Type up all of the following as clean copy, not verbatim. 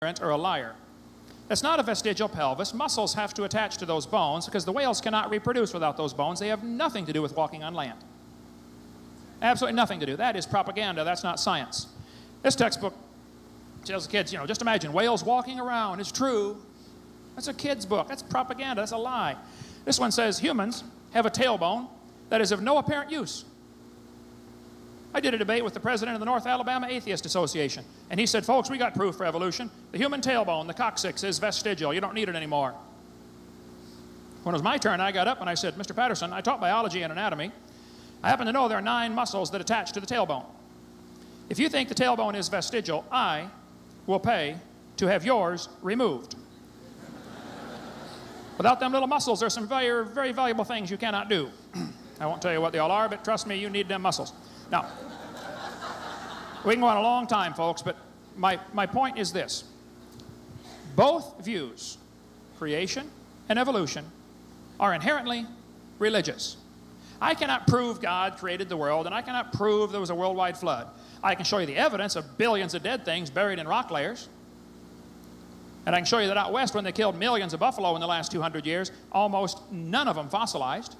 or a liar. That's not a vestigial pelvis. Muscles have to attach to those bones because the whales cannot reproduce without those bones. They have nothing to do with walking on land. Absolutely nothing to do. That is propaganda. That's not science. This textbook tells the kids, just imagine whales walking around. It's true. That's a kid's book. That's propaganda. That's a lie. This one says humans have a tailbone that is of no apparent use. I did a debate with the president of the North Alabama Atheist Association, and he said, folks, we got proof for evolution. The human tailbone, the coccyx, is vestigial. You don't need it anymore. When it was my turn, I got up and I said, Mr. Patterson, I taught biology and anatomy. I happen to know there are 9 muscles that attach to the tailbone. If you think the tailbone is vestigial, I will pay to have yours removed. Without them little muscles, there's some very, very valuable things you cannot do. I won't tell you what they all are, but trust me, you need them muscles. Now, we can go on a long time, folks, but my point is this. Both views, creation and evolution, are inherently religious. I cannot prove God created the world, and I cannot prove there was a worldwide flood. I can show you the evidence of billions of dead things buried in rock layers. And I can show you that out west, when they killed millions of buffalo in the last 200 years, almost none of them fossilized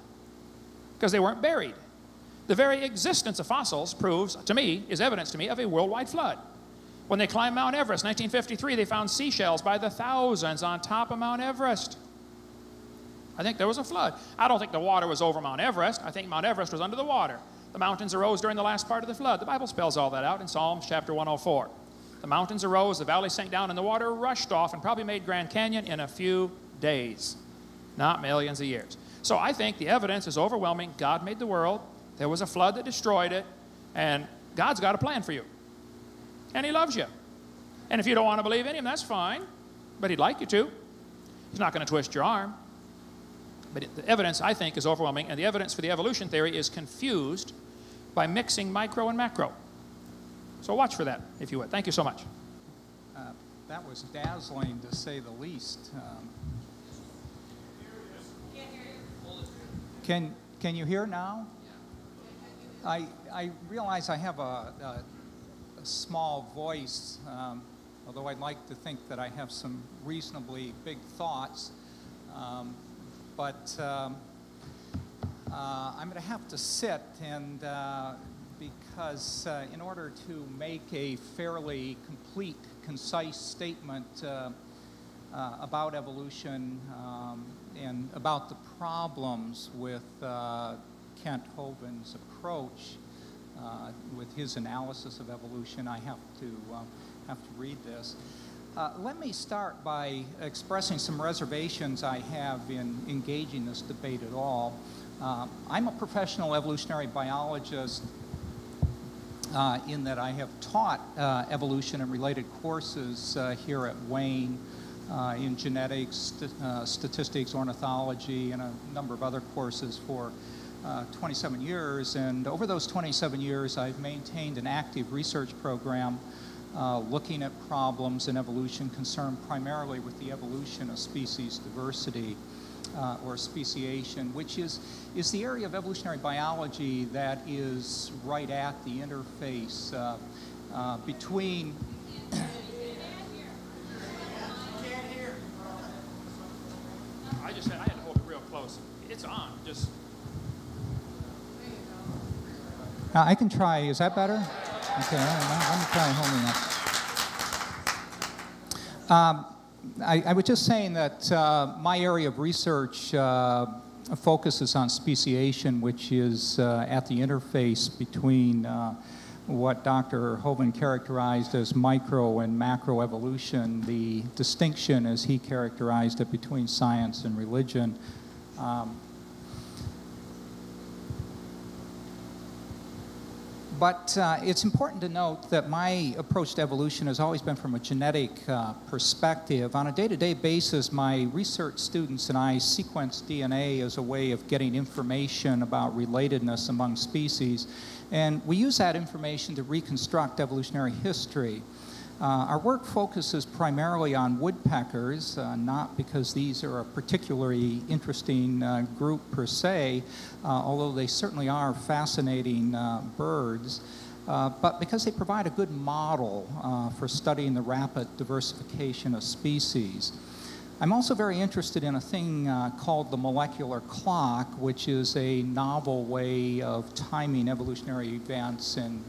because they weren't buried. The very existence of fossils proves, to me, is evidence to me of a worldwide flood. When they climbed Mount Everest in 1953, they found seashells by the thousands on top of Mount Everest. I think there was a flood. I don't think the water was over Mount Everest. I think Mount Everest was under the water. The mountains arose during the last part of the flood. The Bible spells all that out in Psalms chapter 104. The mountains arose, the valley sank down, and the water rushed off and probably made Grand Canyon in a few days, not millions of years. So I think the evidence is overwhelming. God made the world. There was a flood that destroyed it, and God's got a plan for you. And He loves you. And if you don't want to believe in Him, that's fine, but He'd like you to. He's not going to twist your arm. But the evidence, I think, is overwhelming, and the evidence for the evolution theory is confused by mixing micro and macro. So watch for that, if you would. Thank you so much. That was dazzling, to say the least. Can you hear now? I realize I have a small voice, although I'd like to think that I have some reasonably big thoughts. But I'm going to have to sit, and because in order to make a fairly complete, concise statement about evolution and about the problems with Kent Hovind's approach, with his analysis of evolution, I have to read this. Let me start by expressing some reservations I have in engaging this debate at all. I'm a professional evolutionary biologist in that I have taught evolution and related courses here at Wayne in genetics, statistics, ornithology, and a number of other courses for 27 years. And over those 27 years, I've maintained an active research program looking at problems in evolution concerned primarily with the evolution of species diversity or speciation, which is the area of evolutionary biology that is right at the interface between... I just said I had to hold it real close. It's on. Just... I can try. Is that better? Okay, let me try holding that. I was just saying that my area of research focuses on speciation, which is at the interface between what Dr. Hovind characterized as micro and macro evolution, the distinction as he characterized it between science and religion. But it's important to note that my approach to evolution has always been from a genetic perspective. On a day-to-day basis, my research students and I sequence DNA as a way of getting information about relatedness among species. And we use that information to reconstruct evolutionary history. Our work focuses primarily on woodpeckers, not because these are a particularly interesting group per se, although they certainly are fascinating birds. but because they provide a good model for studying the rapid diversification of species. I'm also very interested in a thing called the molecular clock, which is a novel way of timing evolutionary events and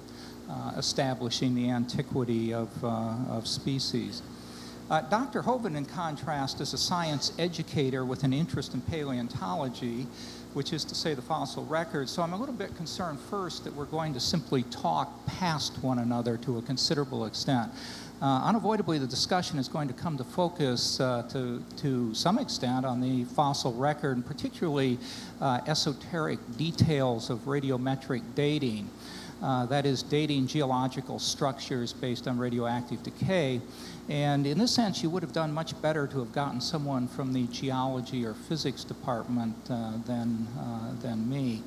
establishing the antiquity of species. Dr. Hovind, in contrast, is a science educator with an interest in paleontology, which is to say the fossil record. So I'm a little bit concerned first that we're going to simply talk past one another to a considerable extent. Unavoidably, the discussion is going to come to focus to some extent on the fossil record, and particularly esoteric details of radiometric dating. That is, dating geological structures based on radioactive decay. And in this sense, you would have done much better to have gotten someone from the geology or physics department than me.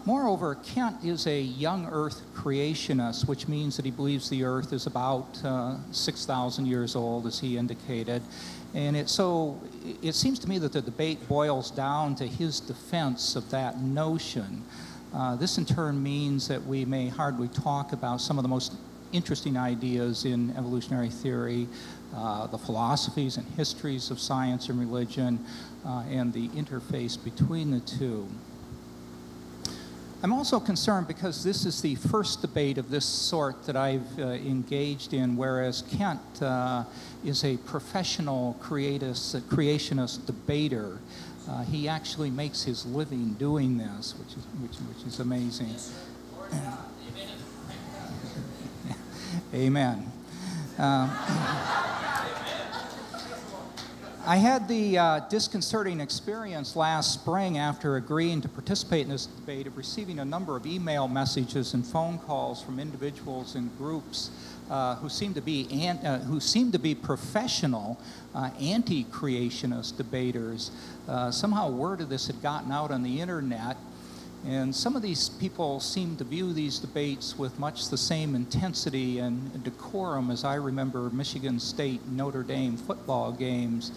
Moreover, Kent is a young Earth creationist, which means that he believes the Earth is about 6,000 years old, as he indicated. And it seems to me that the debate boils down to his defense of that notion. This in turn means that we may hardly talk about some of the most interesting ideas in evolutionary theory, the philosophies and histories of science and religion, and the interface between the two. I'm also concerned because this is the first debate of this sort that I've engaged in, whereas Kent is a professional creationist debater. He actually makes his living doing this, which is amazing. Amen. I had the disconcerting experience last spring after agreeing to participate in this debate of receiving a number of email messages and phone calls from individuals and groups who seem to be professional anti-creationist debaters. Somehow word of this had gotten out on the internet, and some of these people seem to view these debates with much the same intensity and decorum as I remember Michigan State Notre Dame football games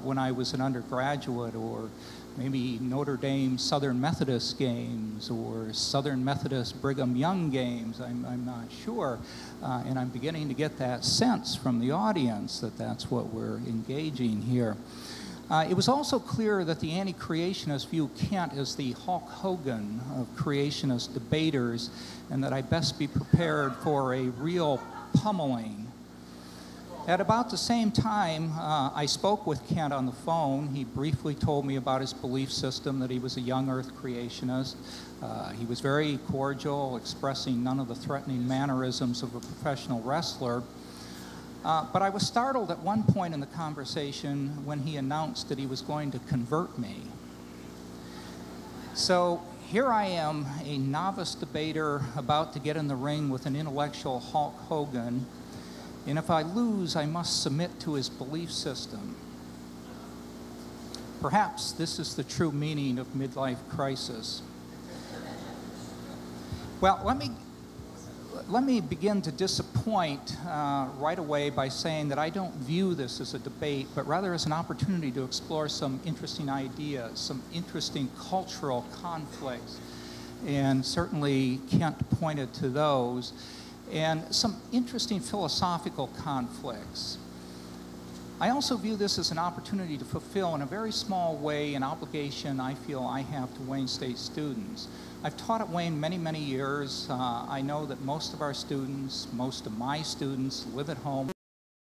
when I was an undergraduate, or maybe Notre Dame Southern Methodist games, or Southern Methodist Brigham Young games. I'm not sure. And I'm beginning to get that sense from the audience that that's what we're engaging here. It was also clear that the anti-creationists view Kent as the Hulk Hogan of creationist debaters, and that I best be prepared for a real pummeling. At about the same time, I spoke with Kent on the phone. He briefly told me about his belief system, that he was a young Earth creationist. He was very cordial, expressing none of the threatening mannerisms of a professional wrestler. But I was startled at one point in the conversation when he announced that he was going to convert me. So here I am, a novice debater about to get in the ring with an intellectual Hulk Hogan, and if I lose, I must submit to his belief system. Perhaps this is the true meaning of midlife crisis. Well, let me begin to disappoint right away by saying that I don't view this as a debate, but rather as an opportunity to explore some interesting ideas, some interesting cultural conflicts, and certainly Kent pointed to those, and some interesting philosophical conflicts. I also view this as an opportunity to fulfill in a very small way an obligation I feel I have to Wayne State students. I've taught at Wayne many, many years. I know that most of our students, most of my students live at home.